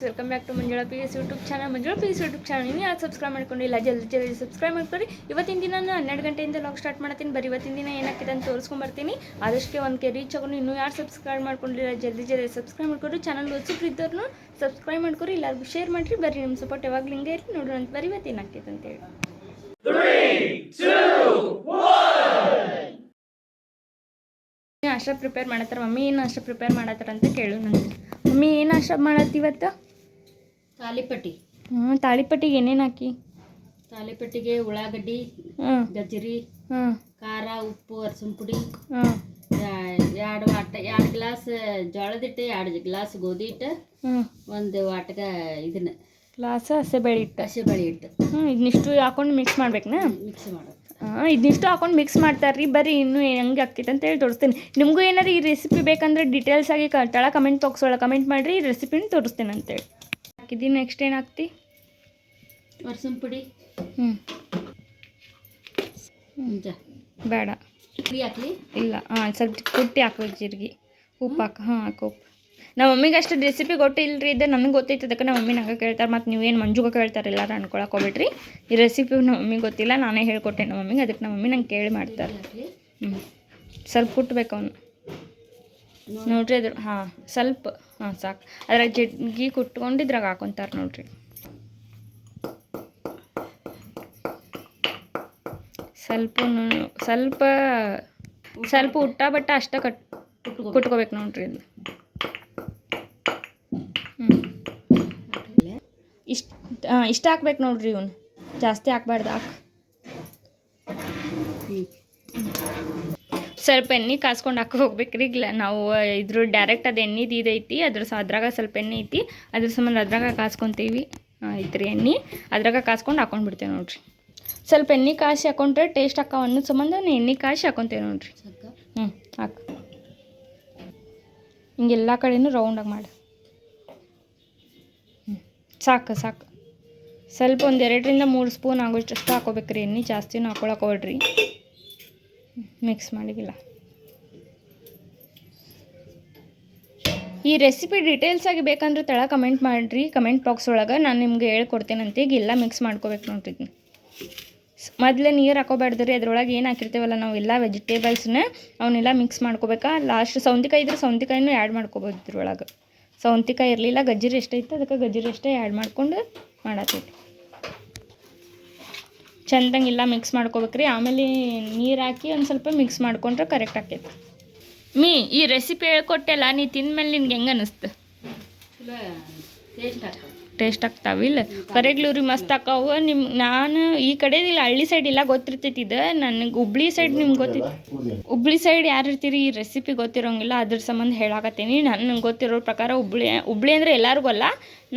Welcome back to Manjula PS YouTube channel. Manjula PS YouTube channel ನೀವು ಯಾರು subscribe ಮಾಡ್ಕೊಂಡಿಲ್ಲ, ಜಲ್ದಿ ಸಬ್ಸ್ಕ್ರೈಬ್ ಮಾಡ್ಕೊರಿ. ಇವತ್ತಿನ ದಿನ ನಾನು 12 ಗಂಟೆಯಿಂದ ಲಾಗ್ ಸ್ಟಾರ್ಟ್ ಮಾಡ್ತೀನಿ. ಬರೀ ಇವತ್ತಿನ ದಿನ ಏನಾಗ್ತಿದೆ ಅಂತ ತೋರಿಸ್ಕೊಂಬರ್ತೀನಿ. ಆದಷ್ಟು 1K ರೀಚ್ ಆಗೋನು. ಇನ್ನೂ ಯಾರು ಸಬ್ಸ್ಕ್ರೈಬ್ ಮಾಡ್ಕೊಂಡಿಲ್ಲ, ಜಲ್ದಿ ಸಬ್ಸ್ಕ್ರೈಬ್ ಮಾಡ್ಕೊರಿ. ಚಾನಲ್ ಹೊಸಬ್ರಿದ್ದವ್ರು ಸಬ್ಸ್ಕ್ರೈಬ್ ಮಾಡ್ಕೊರಿ, ಎಲ್ಲರಿಗೂ ಶೇರ್ ಮಾಡಿರಿ. ಬರ್ರಿ, ನಿಮ್ಮ ಸಪೋರ್ಟ್ ಯಾವಾಗಲೂ ಹಿಂಗೆ ಇರಲಿ. ನೋಡೋಣ ಅಂತ ಬರೀ ಇವತ್ತು ಏನಾಗ್ತೈತೆ ಅಂತೇಳಿ. 3, 2, 1 ನಾಷ್ಟ ಪ್ರಿಪೇರ್ ಮಾಡತ್ತಾರ. ಮಮ್ಮಿ ಏನು ನಾಷ್ಟ ಪ್ರಿಪೇರ್ ಮಾಡತ್ತಾರ ಅಂತ ಕೇಳು ನಂಗೆ. ಮಮ್ಮಿ ಏನು ನಾಷ್ಟ ಮಾಡತ್ತಿ ಇವತ್ತು? ತಾಲಿಪಟ್ಟಿ. ತಾಳಿಪಟ್ಟಿಗೆ ಏನೇನು ಹಾಕಿ? ತಾಲಿಪಟ್ಟಿಗೆ ಉಳ್ಳಾಗಡ್ಡಿ, ಗಜ್ಜರಿ, ಖಾರ, ಉಪ್ಪು, ಅರಸಿನ ಪುಡಿ, 2 ಗ್ಲಾಸ್ ಜೋಳದ ಹಿಟ್ಟು, 2 ಗ್ಲಾಸ್ ಗೋಧಿ ಹಿಟ್ಟು, 1 ವಾಟಗ ಇದನ್ನ ಗ್ಲಾಸ್ ಹಸೆಬೇಳೆ ಹಿಟ್ಟು. ಇದನ್ನಿಷ್ಟು ಹಾಕೊಂಡು ಮಿಕ್ಸ್ ಮಾಡ್ಬೇಕನಾ? ಮಿಕ್ಸ್ ಮಾಡೋದು. ಇದನ್ನಿಷ್ಟು ಹಾಕೊಂಡು ಮಿಕ್ಸ್ ಮಾಡ್ತಾರ್ರಿ. ಬರ್ರಿ ಇನ್ನೂ ಹೆಂಗೆ ಆಗ್ತೈತೆ ಅಂತ ಹೇಳಿ ತೋರಿಸ್ತೀನಿ. ನಿಮಗೂ ಏನಾದ್ರು ಈ ರೆಸಿಪಿ ಬೇಕಂದ್ರೆ ಡೀಟೇಲ್ಸ್ ಆಗಿ ತಳ ಕಮೆಂಟ್ ಬಾಕ್ಸ್ ಒಳಗೆ ಕಮೆಂಟ್ ಮಾಡಿರಿ, ಈ ರೆಸಿಪಿನ ತೋರಿಸ್ತೀನಿ ಅಂತೇಳಿ. ಹಾಕಿದ್ದೀನಿ. ನೆಕ್ಸ್ಟ್ ಏನು ಹಾಕ್ತಿ? ಅರಸಿನ ಪುಡಿ. ಬೇಡ, ಹಾಕ್ಲಿ? ಇಲ್ಲ, ಸ್ವಲ್ಪ ಕುಟ್ಟಿ ಹಾಕ್ಬೇಕು. ಜೀರಿಗೆ, ಉಪ್ಪು ಹಾಕು ಉಪ್ಪು. ನಮ್ಮ ಮಮ್ಮಿಗೆ ಅಷ್ಟು ರೆಸಿಪಿ ಗೊತ್ತಿಲ್ಲರಿ. ಇದು ನನಗೆ ಗೊತ್ತೈತೆ, ಅದಕ್ಕೆ ನಮ್ಮ ಮಮ್ಮಿ ನಂಗೆ ಕೇಳ್ತಾರೆ. ಮತ್ತು ನೀವೇನು ಮಂಜುಗೆ ಕೇಳ್ತಾರೆ ಎಲ್ಲರೂ ಅನ್ಕೊಳಕ್ಕೆ ಹೋಗ್ಬಿಟ್ರಿ. ಈ ರೆಸಿಪಿ ನಮ್ಮ ಮಮ್ಮಿಗೆ ಗೊತ್ತಿಲ್ಲ, ನಾನೇ ಹೇಳ್ಕೊಟ್ಟೆ ನಮ್ಮ ಮಮ್ಮಿಗೆ. ಅದಕ್ಕೆ ನಮ್ಮ ಮಮ್ಮಿ ನಂಗೆ ಕೇಳಿ ಮಾಡ್ತಾರೆ. ಸ್ವಲ್ಪ ಕುಟ್ಬೇಕು ಅವನು ನೋಡ್ರಿ. ಅದ್ರ ಸ್ವಲ್ಪ ಸಾಕು. ಅದ್ರಾಗ ಜಡ್ಗಿ ಕುಟ್ಕೊಂಡು ಇದ್ರಾಗ ಹಾಕೊತಾರೆ ನೋಡ್ರಿ. ಸ್ವಲ್ಪ ಉಟ್ಟ ಬಟ್ಟ ಅಷ್ಟ ಕುಟ್ಕೋಬೇಕು ನೋಡ್ರಿ. ಇದು ಇಷ್ಟ ಹಾಕ್ಬೇಕು ನೋಡ್ರಿ. ಇವನು ಜಾಸ್ತಿ ಹಾಕ್ಬಾರ್ದು. ಸ್ವಲ್ಪ ಎಣ್ಣೆ ಕಾಸ್ಕೊಂಡು ಹೋಗ್ಬೇಕ್ರಿ. ಇಲ್ಲ ನಾವು ಇದ್ರ ಡೈರೆಕ್ಟ್ ಅದು ಎಣ್ಣೆದು ಇದೈತಿ, ಅದ್ರಾಗ ಸ್ವಲ್ಪ ಎಣ್ಣೆ ಐತಿ, ಅದ್ರ ಸಂಬಂಧ ಅದ್ರಾಗ ಕಾಸ್ಕೊತೀವಿ. ಐತ್ರಿ ಎಣ್ಣೆ, ಅದ್ರಾಗ ಕಾಸ್ಕೊಂಡು ಹಾಕೊಂಡ್ಬಿಡ್ತೇವೆ ನೋಡ್ರಿ. ಸ್ವಲ್ಪ ಎಣ್ಣೆ ಕಾಸಿ ಹಾಕೊಂಡ್ರೆ ಟೇಸ್ಟ್ ಹಾಕೋ ಅನ್ನೋ ಸಂಬಂಧ ಎಣ್ಣೆ ಕಾಸಿ ಹಾಕೊತೇವೆ ನೋಡ್ರಿ. ಹಾಕು. ಹಿಂಗೆಲ್ಲ ಕಡೆನೂ ರೌಂಡಾಗಿ ಮಾಡಿ. ಸಾಕು. ಸ್ವಲ್ಪ 1 2ರಿಂದ 3 ಸ್ಪೂನ್ ಆಗೋಷ್ಟು ಹಾಕೋಬೇಕ್ರಿ ಎಣ್ಣೆ. ಜಾಸ್ತಿನೂ ಹಾಕೊಳಕ್ಕೆ ಹೋಗ್ರಿ. ಮಿಕ್ಸ್ ಮಾಡಿಗಿಲ್ಲ. ಈ ರೆಸಿಪಿ ಡೀಟೇಲ್ಸ್ ಆಗಿ ಬೇಕಂದ್ರೆ ತಳ ಕಮೆಂಟ್ ಮಾಡಿರಿ, ಕಮೆಂಟ್ ಬಾಕ್ಸ್ ಒಳಗೆ. ನಾನು ನಿಮ್ಗೆ ಹೇಳ್ಕೊಡ್ತೇನಂತೆ. ಈಗ ಎಲ್ಲ ಮಿಕ್ಸ್ ಮಾಡ್ಕೋಬೇಕು ನೋಡ್ರಿ. ಮೊದಲೇ ನೀರು ಹಾಕೋಬಾರ್ದ್ರಿ. ಅದ್ರೊಳಗೆ ಏನು ಹಾಕಿರ್ತೇವಲ್ಲ ನಾವು ಎಲ್ಲ ವೆಜಿಟೇಬಲ್ಸ್ನ ಅವನ್ನೆಲ್ಲ ಮಿಕ್ಸ್ ಮಾಡ್ಕೋಬೇಕಾ. ಲಾಸ್ಟ್ ಸೌಂತಿಕಾಯಿ ಇದ್ರೆ ಸೌಂತಿಕಾಯಿನೂ ಆ್ಯಡ್ ಮಾಡ್ಕೋಬೋದು ಇದ್ರೊಳಗೆ. ಸೌಂತಿಕಾಯಿ ಇರಲಿಲ್ಲ, ಗಜ್ಜರಿ ಎಷ್ಟೈತೆ ಅದಕ್ಕೆ ಗಜ್ಜರಿ ಎಷ್ಟೇ ಆ್ಯಡ್ ಮಾಡ್ಕೊಂಡು ಮಾಡತ್ತೈತಿ. ಚೆಂದಂಗೆಲ್ಲ ಮಿಕ್ಸ್ ಮಾಡ್ಕೋಬೇಕ್ರಿ. ಆಮೇಲೆ ನೀರು ಹಾಕಿ ಒಂದು ಸ್ವಲ್ಪ ಮಿಕ್ಸ್ ಮಾಡ್ಕೊಂಡ್ರೆ ಕರೆಕ್ಟ್ ಆಕೈತಿ. ಈ ರೆಸಿಪಿ ಹೇಳ್ಕೊಟ್ಟೆಲ್ಲ, ನೀ ತಿಂದ್ಮೇಲೆ ನಿನ್ಗೆ ಹೆಂಗೆ ಅನ್ನಿಸ್ತು? ಟೇಸ್ಟ್ ಆಗ್ತಾವಿಲ್ಲ? ಕರೆಗ್ಲೂರಿ ಮಸ್ತ್ ಹಾಕಾವು. ನಾನು ಈ ಕಡೆ ಇಲ್ಲ, ಹಳ್ಳಿ ಸೈಡ್ ಇಲ್ಲ ಗೊತ್ತಿರ್ತೈತಿ. ಇದು ನನಗೆ ಹುಬ್ಳಿ ಸೈಡ್ ನಿಮ್ಗೆ ಗೊತ್ತೈತಿ. ಹುಬ್ಳಿ ಸೈಡ್ ಯಾರು ಇರ್ತೀರಿ ಈ ರೆಸಿಪಿ ಗೊತ್ತಿರೋಂಗಿಲ್ಲ, ಅದ್ರ ಸಂಬಂಧ ಹೇಳಾಕತ್ತೀನಿ. ನನಗೆ ಗೊತ್ತಿರೋ ಪ್ರಕಾರ ಹುಬ್ಳಿ ಅಂದರೆ ಎಲ್ಲರಿಗೂ ಅಲ್ಲ,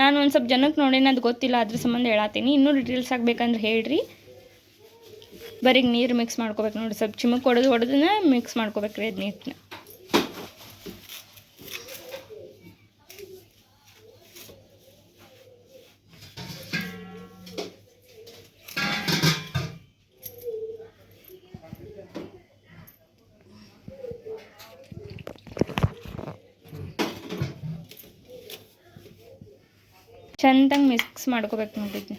ನಾನು ಒಂದು ಸ್ವಲ್ಪ ಜನಕ್ಕೆ ನೋಡೇನ, ಅದು ಗೊತ್ತಿಲ್ಲ, ಅದ್ರ ಸಂಬಂಧ ಹೇಳತ್ತೀನಿ. ಇನ್ನೂ ಡೀಟೇಲ್ಸ್ ಆಗಬೇಕಂದ್ರೆ ಹೇಳ್ರಿ. ಬರೀ ನೀರು ಮಿಕ್ಸ್ ಮಾಡ್ಕೋಬೇಕು ನೋಡಿ. ಸ್ವಲ್ಪ ಚಿಮಕ್ ಹೊಡೆದನ್ನ ಮಿಕ್ಸ್ ಮಾಡ್ಕೋಬೇಕ್ರಿ ಅದು ನೀರನ್ನ. ಚೆಂದಂಗೆ ಮಿಕ್ಸ್ ಮಾಡ್ಕೋಬೇಕು ನೋಡಿದ್ನಿ.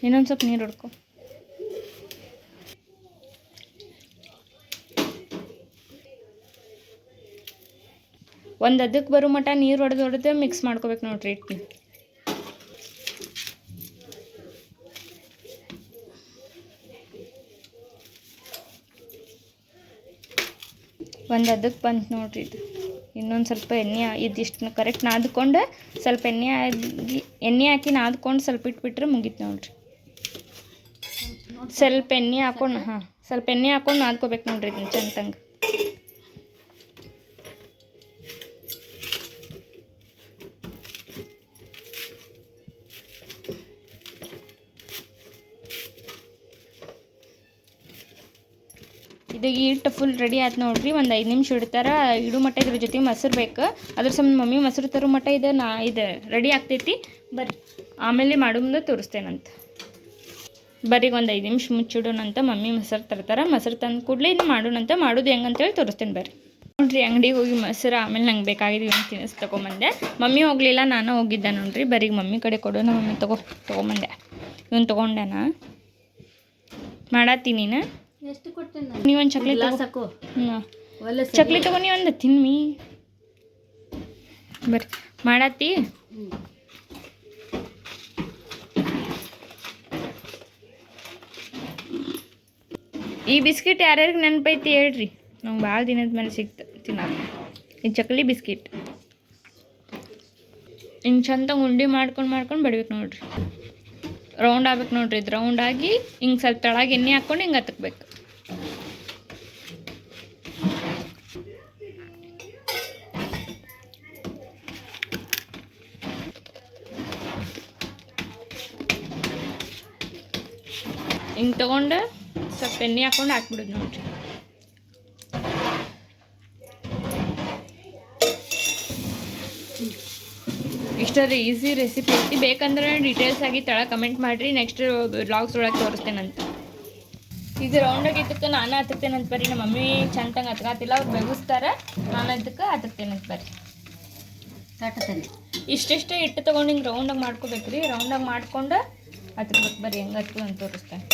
ಇನ್ನೊಂದು ಸ್ವಲ್ಪ ನೀರು ಹೊಡ್ಕೊ. ಒಂದು ಅದಕ್ಕೆ ಬರೋ ಮಟ್ಟ ನೀರು ಹೊಡೆದು ಮಿಕ್ಸ್ ಮಾಡ್ಕೋಬೇಕು ನೋಡ್ರಿ. ಇಟ್ಟು ಒಂದು ಅದಕ್ಕೆ ಬಂತು ನೋಡ್ರಿ. ಇದು ಇನ್ನೊಂದು ಸ್ವಲ್ಪ ಎಣ್ಣೆ ಇದಿಷ್ಟು ಕರೆಕ್ಟ್ ನಾದ್ಕೊಂಡು, ಸ್ವಲ್ಪ ಎಣ್ಣೆ ಹಾಕಿ ನಾದ್ಕೊಂಡು ಸ್ವಲ್ಪ ಇಟ್ಬಿಟ್ರೆ ಮುಗೀತು ನೋಡ್ರಿ. ಸ್ವಲ್ಪ ಎಣ್ಣೆ ಹಾಕೊಂಡು ನಾದ್ಕೋಬೇಕು ನೋಡ್ರಿ ಇದನ್ನ ಚೆಂದಂಗೆ. ಇದು ಹಿಟ್ಟು ಫುಲ್ ರೆಡಿ ಆಯ್ತು ನೋಡ್ರಿ. ಒಂದು 5 ನಿಮಿಷ ಇಡು ಮಟ್ಟ ಇದ್ರ ಜೊತೆ ಮೊಸರು ಬೇಕು. ಅದ್ರ ಸಂಬಂಧ ಮಮ್ಮಿ ಮೊಸರು ತರೋ ಮಟ್ಟ ಇದು ರೆಡಿ ಆಗ್ತೈತಿ. ಬರ್ರಿ ಆಮೇಲೆ ಮಾಡೋ ಮುಂದೆ ತೋರಿಸ್ತೇನಂತ. ಬರೀ ಒಂದು 5 ನಿಮಿಷ ಮುಚ್ಚಿಡೋಣಂತ. ಮಮ್ಮಿ ಮೊಸರು ತರ್ತಾರೆ. ಮೊಸರು ತಂದು ಕೂಡಲೇ ಇದು ಮಾಡೋಣಂತ. ಮಾಡೋದು ಹೆಂಗಂತೇಳಿ ತೋರಿಸ್ತೇನೆ ಬರ್ರಿ. ನೋಡ್ರಿ ಅಂಗಡಿಗೆ ಹೋಗಿ ಮೊಸರು ಆಮೇಲೆ ನಂಗೆ ಬೇಕಾಗಿದ್ದು ಇವನು ತಿನ್ನಿಸ್ ತೊಗೊಂಬಂದೆ. ಮಮ್ಮಿ ಹೋಗಲಿಲ್ಲ, ನಾನು ಹೋಗಿದ್ದೆ ನೋಡ್ರಿ. ಬರೀ ಮಮ್ಮಿ ಕಡೆ ಕೊಡು, ನಮ್ಮ ಮಮ್ಮಿ ತೊಗೊಂಬಂದೆ. ಇವನು ತೊಗೊಂಡಾನ ಮಾಡತ್ತೀನಿ. ನೀನು ಎಷ್ಟು ಕೊಟ್ಟೆ ನೀವೊಂದು ಚಕ್ಲಿ ಸಾಕು. ಹ್ಞೂ ಚಕ್ಲಿ ತೊಗೊಂಡು ಒಂದು ತಿನ್ನಿ ಬರ್ರಿ ಮಾಡತ್ತಿ. ಈ ಬಿಸ್ಕಿಟ್ ಯಾರ್ಯಾರಿಗೆ ನೆನಪೈತಿ ಹೇಳ್ರಿ, ನಂಗೆ ಭಾಳ ದಿನದ ಮೇಲೆ ಸಿಕ್ತು ತಿನ್ನೋದು. ಈ ಚಕ್ಲಿ ಬಿಸ್ಕಿಟ್ ಹಿಂಗೆ ಚಂದ ಉಂಡೆ ಮಾಡ್ಕೊಂಡು ಬಡಿಬೇಕು ನೋಡ್ರಿ. ರೌಂಡ್ ಆಗ್ಬೇಕು ನೋಡ್ರಿ. ಇದು ರೌಂಡ್ ಆಗಿ ಹಿಂಗೆ ಸ್ವಲ್ಪ ತಳಗೆ ಎಣ್ಣೆ ಹಾಕ್ಕೊಂಡು ಹಿಂಗೆ ಹತ್ತಬೇಕು. ಹಿಂಗೆ ತೊಗೊಂಡು ಸ್ವಲ್ಪ ಎಣ್ಣೆ ಹಾಕ್ಕೊಂಡು ಹಾಕ್ಬಿಡೋದು ನೋಡ್ರಿ. ಇಷ್ಟರ ಈಸಿ ರೆಸಿಪಿ ಐತಿ. ಬೇಕಂದ್ರೆ ಡೀಟೇಲ್ಸ್ ಆಗಿ ತಳ ಕಮೆಂಟ್ ಮಾಡಿರಿ, ನೆಕ್ಸ್ಟ್ ವ್ಲಾಗ್ಸ್ ಒಳಗೆ ತೋರಿಸ್ತೇನಂತ. ಈಗ ರೌಂಡಾಗಿ ಇದಕ್ಕೆ ನಾನು ಹತ್ತುತ್ತೇನಂತ ಬರ್ರಿ. ನಮ್ಮ ಮಮ್ಮಿ ಚಂದಂಗೆ ಹತ್ಕಾತಿಲ್ಲ, ಅವ್ರು ಬೆಗಿಸ್ತಾರೆ, ನಾನು ಅದಕ್ಕೆ ಹತ್ತುತ್ತೇನಂತ ಬರ್ರಿ. ಕಟ್ಟತೇನೆ ಇಷ್ಟೆಷ್ಟೇ ಇಟ್ಟು ತೊಗೊಂಡು ಹಿಂಗೆ ರೌಂಡಾಗಿ ಮಾಡ್ಕೋಬೇಕು ರೀ. ರೌಂಡಾಗಿ ಮಾಡ್ಕೊಂಡು ಹತ್ಬೇಕು ಬರ್ರಿ. ಹೆಂಗೆ ಹತ್ತು ಅಂತ ತೋರಿಸ್ತೇನೆ.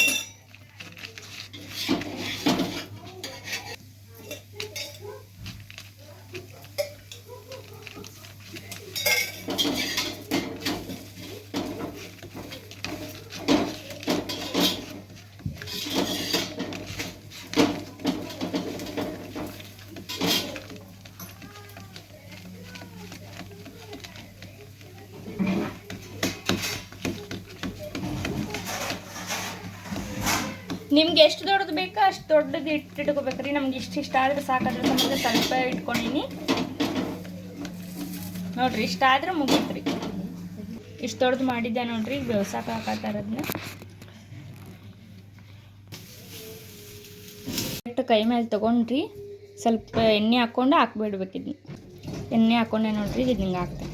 ನಿಮ್ಗೆ ಎಷ್ಟು ದೊಡ್ಡದು ಬೇಕೋ ಅಷ್ಟು ದೊಡ್ಡದು ಇಟ್ಕೋಬೇಕ್ರಿ. ನಮ್ಗೆ ಇಷ್ಟ ಆದ್ರೆ ಸಾಕಾದ್ರೆ ಸಂಬಂಧ ಸ್ವಲ್ಪ ಇಟ್ಕೊಂಡಿನಿ ನೋಡ್ರಿ. ಇಷ್ಟ ಆದ್ರೆ ಮುಗೀತ್ರಿ. ಇಷ್ಟು ದೊಡ್ಡದು ಮಾಡಿದ್ದೆ ನೋಡ್ರಿ. ಈಗ ಬೇವ್ಸಾಕ ಹಾಕತ್ತಾರ ಅದನ್ನ. ಕೈ ಮೇಲೆ ತೊಗೊಂಡ್ರಿ ಸ್ವಲ್ಪ ಎಣ್ಣೆ ಹಾಕ್ಕೊಂಡು ಹಾಕ್ಬಿಡ್ಬೇಕಿದ್ನ. ಎಣ್ಣೆ ಹಾಕ್ಕೊಂಡೆ ನೋಡ್ರಿ, ಇದು ಹಿಂಗೆ ಹಾಕ್ತೇನೆ.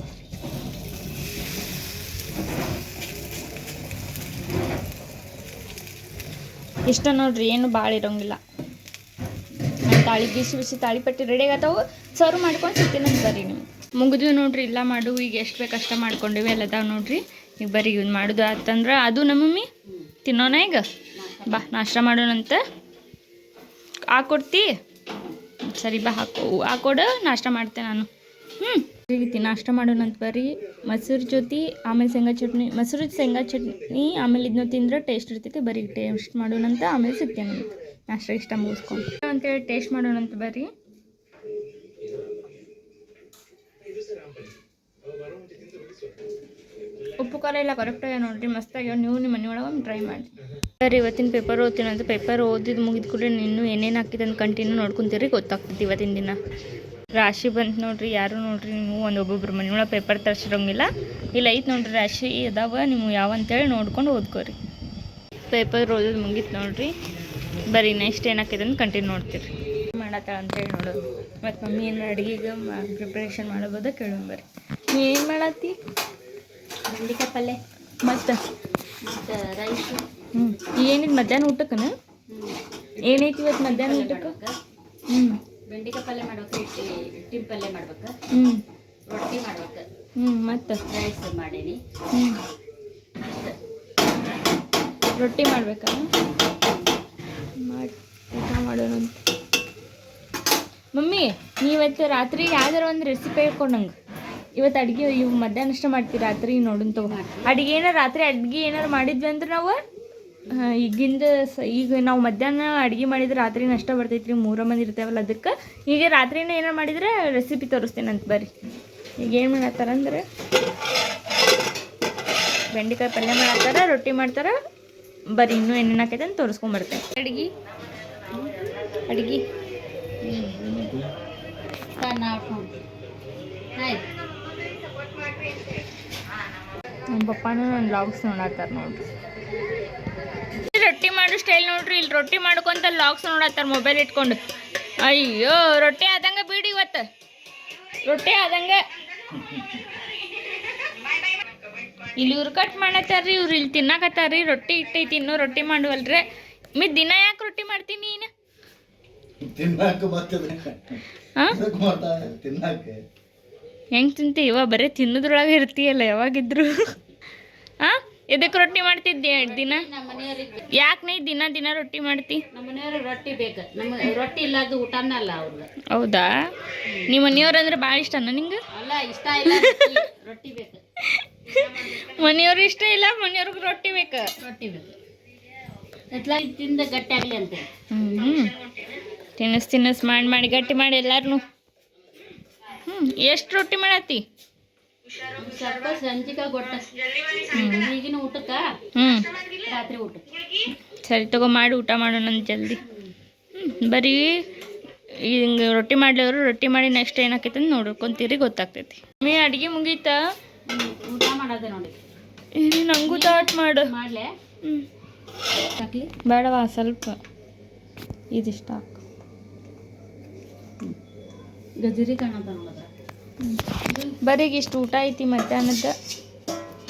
ಇಷ್ಟ ನೋಡ್ರಿ, ಏನು ಭಾಳ ಇರೋಂಗಿಲ್ಲ. ತಾಳಿ ಬಿಸಿ ತಾಳಿಪಟ್ಟಿ ರೆಡಿ ಆಗತ್ತಾವು. ಸರ್ವ್ ಮಾಡ್ಕೊಂಡು ಸಿಗ್ತೀನಿ ಬರ್ರಿ. ನೀವು ಮುಗಿದ್ವಿ ನೋಡ್ರಿ. ಇಲ್ಲ ಮಾಡು, ಈಗ ಎಷ್ಟು ಬೇಕು ಅಷ್ಟ ಮಾಡ್ಕೊಂಡಿವಿ. ಎಲ್ಲದಾವ ನೋಡ್ರಿ. ಈಗ ಬರ್ರಿ ಇವ್ನು ಮಾಡೋದು ಆತಂದ್ರೆ ಅದು ನಮ್ಮ ಮಮ್ಮಿ ತಿನ್ನೋಣ. ಈಗ ಬಾ ನಾಷ್ಟ ಮಾಡೋಣಂತ. ಹಾಕ್ಕೊಡ್ತಿ? ಸರಿ ಬಾ ಹಾಕೊಡು, ನಾಷ್ಟ ಮಾಡ್ತೆ ನಾನು. ನಾಷ್ಟ ಮಾಡೋಣಂತ ಬರ್ರಿ. ಮೊಸರು ಜೊತೆ ಆಮೇಲೆ ಶೇಂಗಾ ಚಟ್ನಿ, ಮೊಸರು ಶೇಂಗಾ ಚಟ್ನಿ ಆಮೇಲೆ ಇದನ್ನ ತಿಂದ್ರೆ ಟೇಸ್ಟ್ ಇರ್ತೈತಿ. ಬರೀ ಟೇಸ್ಟ್ ಮಾಡೋಣಂತ, ಆಮೇಲೆ ಸಿಗ್ತೇನೆ ನಾಷ್ಟ ಇಷ್ಟ ಮುಗಿಸ್ಕೊಂಡು ಅಂತೇಳಿ ಟೇಸ್ಟ್ ಮಾಡೋಣಂತ ಬರ್ರಿ. ಉಪ್ಪು ಖಾರ ಎಲ್ಲ ಕರೆಕ್ಟಾಗಿ ನೋಡಿರಿ, ಮಸ್ತಾಗ್ಯಾವ. ನೀವು ನಿಮ್ಮ ಮನೆಯೊಳಗೆ ಒಂದು ಟ್ರೈ ಮಾಡಿ. ಸರಿ, ಇವತ್ತಿನ ಪೇಪರ್ ಓದ್ತೀನಂತ. ಪೇಪರ್ ಓದಿದ್ದು ಮುಗಿದ ಕೂಡ ಇನ್ನೂ ಏನೇನು ಆಗ್ತಿದೆ ಅಂತ ಕಂಟಿನ್ಯೂ ನೋಡ್ಕೊತೀರಿ, ಗೊತ್ತಾಗ್ತೈತಿ. ಇವತ್ತಿನ ದಿನ ರಾಶಿ ಬಂತು ನೋಡ್ರಿ. ಯಾರು ನೋಡ್ರಿ ನೀವು ಒಬ್ಬೊಬ್ರು ಮನೆಯೊಳಗೆ ಪೇಪರ್ ತರಿಸಿರೋಂಗಿಲ್ಲ. ಇಲ್ಲ ಐತೆ ನೋಡ್ರಿ, ರಾಶಿ ಅದಾವ. ನೀವು ಯಾವ ಅಂತೇಳಿ ನೋಡ್ಕೊಂಡು ಓದ್ಕೋರಿ. ಪೇಪರ್ ಓದೋದು ಮುಗೀತು ನೋಡ್ರಿ. ಬರೀ ನೆಕ್ಸ್ಟ್ ಏನಾಗ್ತೈತೆ ಅಂತ ಕಂಟಿನ್ಯೂ ನೋಡ್ತೀರಿ. ಮಾಡತ್ತಾಳ ಅಂತೇಳಿ ನೋಡೋದು. ಮತ್ತು ಮಮ್ಮಿ ಏನು ಅಡುಗೆಗೆ ಪ್ರಿಪ್ರೇಷನ್ ಮಾಡೋಬೋದ ಕೇಳೋಣ ಬರ್ರಿ. ನೀ ಏನು ಮಾಡತ್ತಿ? ಬೆಂಡೆಕಾಯಿ ಪಲ್ಯ ಮತ್ತು ರೈಸ್. ಏನಿದು ಮಧ್ಯಾಹ್ನ ಊಟಕ್ಕನ? ಏನೈತಿ ಇವತ್ತು ಮಧ್ಯಾಹ್ನ ಊಟಕ್ಕೆ? ಬೆಂಡೆಕಾಯಿ ಪಲ್ಯ ಮಾಡ್ಬೇಕು, ಹಿಟ್ಟಿನ ಪಲ್ಯ ಮಾಡ್ಬೇಕು, ರೊಟ್ಟಿ ಮಾಡ್ಬೇಕು, ಮತ್ತು ರೈಸ್ ಮಾಡೀನಿ. ರೊಟ್ಟಿ ಮಾಡ್ಬೇಕಾ? ಮಾಡಿ ಊಟ ಮಾಡೋಣ. ಮಮ್ಮಿ ನೀವತ್ತು ರಾತ್ರಿ ಯಾವ್ದಾರ ಒಂದು ರೆಸಿಪಿ ಹೇಳ್ಕೊಂಡು ನಂಗೆ. ಇವತ್ತು ಅಡುಗೆ ಇವು ಮಧ್ಯಾಹ್ನ ಅಷ್ಟೇ ಮಾಡ್ತೀವಿ, ರಾತ್ರಿ ನೋಡೋಣ ತಗೋ. ಅಡುಗೆ ಏನಾರು ರಾತ್ರಿ ಅಡುಗೆ ಏನಾರು ಮಾಡಿದ್ವಿ ಅಂದ್ರೆ ನಾವು ಈಗ ನಾವು ಮಧ್ಯಾಹ್ನ ಅಡುಗೆ ಮಾಡಿದ್ರೆ ರಾತ್ರಿ ನಷ್ಟ ಬರ್ತೈತ್ರಿ. 3 ಮಂದಿ ಇರ್ತೇವಲ್ಲ, ಅದಕ್ಕೆ ಈಗ ರಾತ್ರಿನೇ ಏನಾರು ಮಾಡಿದ್ರೆ ರೆಸಿಪಿ ತೋರಿಸ್ತೇನೆ ಅಂತ ಬರ್ರಿ. ಈಗ ಏನು ಮಾಡತ್ತಾರಂದ್ರೆ ಬೆಂಡೆಕಾಯಿ ಪಲ್ಯ ಮಾಡತ್ತಾರ, ರೊಟ್ಟಿ ಮಾಡ್ತಾರೆ. ಬರ್ರಿ ಇನ್ನೂ ಏನೇನು ಹಾಕೈತೆ ಅಂತ ತೋರಿಸ್ಕೊಂಬರ್ತೇನೆ. ಅಡುಗೆ ನಮ್ಮ ಪಪ್ಪಾನು ನನ್ನ ಲಾಗ್ಸ್ ನೋಡತ್ತಾರ ನೋಡ್ರಿ. ರೊಟ್ಟಿ ಮಾಡೋ ಸ್ಟೈಲ್ ನೋಡ್ರಿ. ಇಲ್ಲಿ ರೊಟ್ಟಿ ಮಾಡ್ಕೊಂತ ಲಾಗ್ಸ್ ನೋಡತ್ತಾರ ಮೊಬೈಲ್ ಇಟ್ಕೊಂಡು. ಅಯ್ಯೋ, ರೊಟ್ಟಿ ಆದಂಗೆ ಬಿಡಿ. ಇವತ್ತು ರೊಟ್ಟಿ ಆದಂಗೆ ಇಲ್ಲಿ ಇವ್ರು ಕಟ್ ಮಾಡತ್ತಾರ್ರಿ. ಇವ್ರು ಇಲ್ಲಿ ತಿನ್ನಾಕತ್ತಾರ್ರಿ. ರೊಟ್ಟಿ ಇಟ್ಟೈತಿ, ಇನ್ನೂ ರೊಟ್ಟಿ ಮಾಡುವಲ್ರಿ. ದಿನ ಯಾಕೆ ರೊಟ್ಟಿ ಮಾಡ್ತೀನಿ ನೀನು? ತಿನ್ನಾಕ ಮತ್ತೆ ಹಾಂ ತಿನ್ನಾಕ ಹೆಂಗೆ ತಿಂತಿ ಇವ ಬರೀ ತಿನ್ನೋದ್ರೊಳಗೆ ಇರ್ತೀಯಲ್ಲ ಯಾವಾಗಿದ್ರು ಹಾಂ ಎದಕ್ಕೆ ರೊಟ್ಟಿ ಮಾಡ್ತಿದ್ದೆ ದಿನ ನಮ್ಮ ಮನೆಯವ್ರಿಗೆ ಯಾಕೆ ನೀ ದಿನ ದಿನ ರೊಟ್ಟಿ ಮಾಡ್ತಿ ನಮ್ಮ ಮನೆಯವ್ರಿಗೆ ರೊಟ್ಟಿ ಬೇಕು ನಮ್ಮ ರೊಟ್ಟಿ ಇಲ್ಲದು ಊಟನೇ ಅಲ್ಲ ಅವ್ರಿಗೆ. ಹೌದಾ ನಿಮ್ಮ ಮನೆಯವ್ರಂದ್ರೆ ಭಾಳ ಇಷ್ಟನಾ ನಿಂಗೆ ಅಲ್ಲ ಇಷ್ಟ ಇಲ್ಲ ರೊಟ್ಟಿ ಬೇಕು. ಮನೆಯವ್ರು ಇಷ್ಟ ಇಲ್ಲ ಮನೆಯವ್ರಿಗೆ ರೊಟ್ಟಿ ಬೇಕು. ರೊಟ್ಟಿ ಬೇಕು ಎತ್ಲ ತಿಂದ ಗಟ್ಟಿ ಆಗಲಿ ಅಂತ. ತಿನ್ನಸ್ ಮಾಡಿ ಗಟ್ಟಿ ಮಾಡಿ ಎಲ್ಲಾರು. ಎಷ್ಟು ರೊಟ್ಟಿ ಮಾಡತ್ತಿ? ಸ್ವಲ್ಪ ಸಂಜಿಕ ಗೊಟ್ಟ ಈಗಿನ ಊಟಕ್ಕ ರಾತ್ರಿ ಊಟಕ್ಕೆ. ಸರಿ ತಗೋ ಮಾಡಿ ಊಟ ಮಾಡೋಣ ಜಲ್ದಿ. ಬರೀ ಹಿಂಗೆ ರೊಟ್ಟಿ ಮಾಡ್ಲಿವ್ರು ರೊಟ್ಟಿ ಮಾಡಿ ನೆಕ್ಸ್ಟ್ ಏನಾಕೈತೆ ಅಂತ ನೋಡ್ಕೊಂತೀರಿ ಗೊತ್ತಾಗ್ತೈತಿ. ಮೇ ಅಡುಗೆ ಮುಗೀತಾ? ಊಟ ಮಾಡೋದೆ ನೋಡಿ. ನಂಗೂ ತಾಟ್ ಮಾಡು. ಮಾಡ್ಲೆ ಹಾಕ್ಲಿ ಬೇಡವಾ ಸ್ವಲ್ಪ ಇದಿಷ್ಟ ಹಾಕು. ಗಜರಿ ಕಾಣತ್ತ ನೋಡಿದ್ರ ಬರೀಗ ಇಷ್ಟು ಊಟ ಐತಿ ಮಧ್ಯಾಹ್ನದ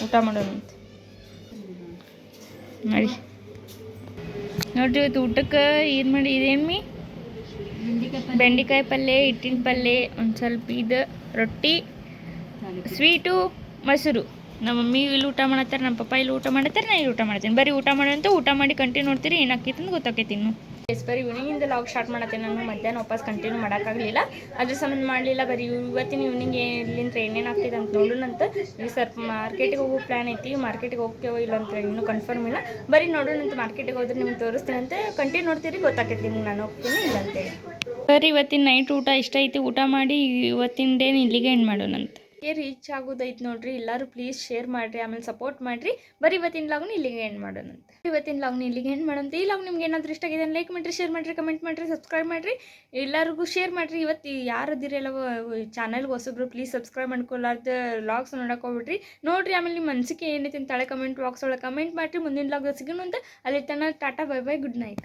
ಊಟ ಮಾಡೋಣಂತ ಮಾಡಿ. ನೋಡ್ರಿ ಇವತ್ತು ಊಟಕ್ಕೆ ಏನು ಮಾಡಿ ಇದೇನು ಮೀ ಬೆಂಡೆಕಾಯಿ ಪಲ್ಯ, ಹಿಟ್ಟಿನ ಪಲ್ಯ, ಒಂದು ಸ್ವಲ್ಪ ಇದು ರೊಟ್ಟಿ, ಸ್ವೀಟು, ಮೊಸರು. ನಮ್ಮ ಮಮ್ಮಿ ಇಲ್ಲಿ ಊಟ ಮಾಡತ್ತಾರೆ, ನಮ್ಮ ಪಪ್ಪ ಇಲ್ಲಿ ಊಟ ಮಾಡತ್ತಾರೆ, ನಾನು ಇಲ್ಲಿ ಊಟ ಮಾಡ್ತೀನಿ. ಬರೀ ಊಟ ಮಾಡೋಂತ ಊಟ ಮಾಡಿ ಕಂಟಿನ್ಯೂ ನೋಡ್ತೀರಿ ಏನಾಕೈತೆ ಅಂತ ಗೊತ್ತಾಕೈತಿ. ಇನ್ನು ಬರೀ ಈವ್ನಿಂಗಿಂದ ಲಾಗ್ ಸ್ಟಾರ್ಟ್ ಮಾಡತ್ತೇನೆ. ನಾನು ಮಧ್ಯಾಹ್ನ ವಾಪಸ್ ಕಂಟಿನ್ಯೂ ಮಾಡೋಕ್ಕಾಗಲಿಲ್ಲ, ಅದ್ರ ಸಂಬಂಧ ಮಾಡಲಿಲ್ಲ. ಬರೀ ಇವತ್ತಿನ ಈವ್ನಿಂಗ್ ಎಲ್ಲಿಂದ ಏನೇನು ಆಗ್ತಿದೆ ಅಂತ ನೋಡೋಣಂತ. ಈಗ ಸ್ವಲ್ಪ ಮಾರ್ಕೆಟಿಗೆ ಹೋಗೋ ಪ್ಲ್ಯಾನ್ ಐತಿ. ಮಾರ್ಕೆಟಿಗೆ ಹೋಗ್ತೇವೋ ಇಲ್ಲ ಅಂತ ಇನ್ನೂ ಕನ್ಫರ್ಮ್ ಇಲ್ಲ. ಬರೀ ನೋಡೋಣಂತ. ಮಾರ್ಕೆಟಿಗೆ ಹೋದ್ರೆ ನಿಮ್ಗೆ ತೋರಿಸ್ತೀನಿ ಅಂತ ಕಂಟಿನ್ಯೂ ನೋಡ್ತೀರಿ ಗೊತ್ತಾಕೈತಿ ನಿಮ್ಗೆ ನಾನು ಹೋಗ್ತೀನಿ ಇಲ್ಲ ಅಂತೇಳಿ. ಬರೀ ಇವತ್ತಿನ ನೈಟ್ ಊಟ ಇಷ್ಟ ಐತಿ. ಊಟ ಮಾಡಿ ಇವತ್ತಿನ ಡೇನ ಇಲ್ಲಿಗೆ ಎಂಡ್ ಮಾಡೋಣಂತ. ರೀಚ್ ಆಗೋದೈತೆ ನೋಡ್ರಿ. ಎಲ್ಲರೂ ಪ್ಲೀಸ್ ಶೇರ್ ಮಾಡಿರಿ, ಆಮೇಲೆ ಸಪೋರ್ಟ್ ಮಾಡಿರಿ. ಬರೀ ಇವತ್ತಿನ ಲಾಗ್ನ ಇಲ್ಲಿಗೆ ಎಂಡ್ ಮಾಡೋಣಂತ. ಈ ಲಾಗ್ ನಿಮ್ಗೆ ಏನಾದರೂ ಇಷ್ಟ ಆಗಿದೆ ಲೈಕ್ ಮಾಡಿರಿ, ಶೇರ್ ಮಾಡಿರಿ, ಕಮೆಂಟ್ ಮಾಡಿರಿ, ಸಬ್ಸ್ಕ್ರೈಬ್ ಮಾಡಿರಿ. ಎಲ್ಲರಿಗೂ ಶೇರ್ ಮಾಡಿರಿ. ಇವತ್ತು ಯಾರು ಅದಿರಲ್ಲ ಚಾನಲ್ಗೆ ಹೊಸಬ್ರು ಪ್ಲೀಸ್ ಸಬ್ಸ್ಕ್ರೈಬ್ ಮಾಡ್ಕೊಳ್ಳಾರ್ದು ಲಾಗ್ಸ್ ನೋಡಕ್ಕೆ ಹೋಗ್ಬಿಡ್ರಿ. ನೋಡಿರಿ ಆಮೇಲೆ ನಿಮ್ಮ ಮನಸ್ಸಿಗೆ ಏನೈತೆ ಅಂತ ತಳೆ ಕಮೆಂಟ್ ಬಾಕ್ಸ್ ಒಳಗೆ ಕಮೆಂಟ್ ಮಾಡಿರಿ. ಮುಂದಿನ ಲಾಗ್ ಸಿಗೋಣ ಅಂತ. ಅಲ್ಲಿ ತನಕ Tata, bye bye, good night.